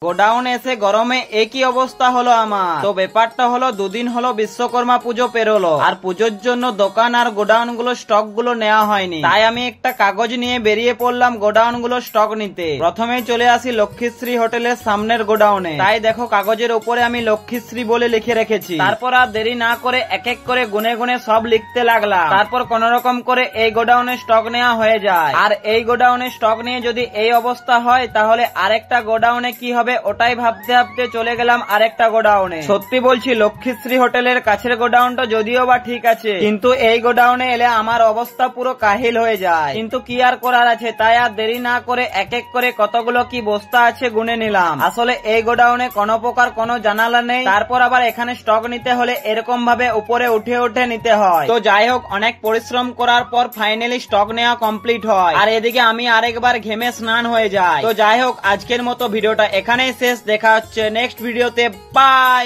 Godown এসে গরমে একই অবস্থা হলো আমার। তো ব্যাপারটা হলো দুদিন হলো বিশ্বকর্মা পুজো পেরোলো, আর পুজোর জন্য দোকান আর গোডাউন গুলো স্টক গুলো নেওয়া হয়নি। তাই আমি একটা কাগজ নিয়ে বেরিয়ে পড়লাম গোডাউন গুলো স্টক নিতে। প্রথমেই চলে আসি লক্ষ্মীশ্রী হোটেলের সামনের গোডাউনে। তাই দেখো কাগজের উপরে আমি লক্ষ্মীশ্রী বলে লিখে রেখেছি। তারপর আর দেরি না করে এক এক করে গুনে গুনে সব লিখতে লাগলাম। তারপর কোন রকম করে এই গোডাউনে স্টক নেওয়া হয়ে যায়। আর এই গোডাউনে স্টক নিয়ে যদি এই অবস্থা হয় তাহলে আরেকটা গোডাউনে কি হবে ওটাই ভাবতে ভাবতে চলে গেলাম আরেকটা গোডাউনে। সত্যি বলছি লক্ষ্মীশ্রী হোটেলের কাছের গোডাউনটা যদিও বা ঠিক আছে, কিন্তু এই গোডাউনে এলে আমার অবস্থা পুরো কাহিল হয়ে যায়। কিন্তু কি আর করার আছে, তাই আর দেরি না করে এক এক করে কতগুলো কি বস্তা আছে গুনে নিলাম। আসলে এই গোডাউনে কোনো প্রকার কোনো জানালা নেই। তারপর আবার এখানে স্টক নিতে হলে এরকম ভাবে উপরে উঠে উঠে নিতে হয়। তো যাই হোক, অনেক পরিশ্রম করার পর ফাইনালি স্টক নেওয়া কমপ্লিট হয়। আর এদিকে আমি আরেকবার ঘেমে স্নান হয়ে যাই। তো যাই হোক, আজকের মতো ভিডিওটা এখানেই শেষ। দেখা হচ্ছে নেক্সট ভিডিওতে। বাই।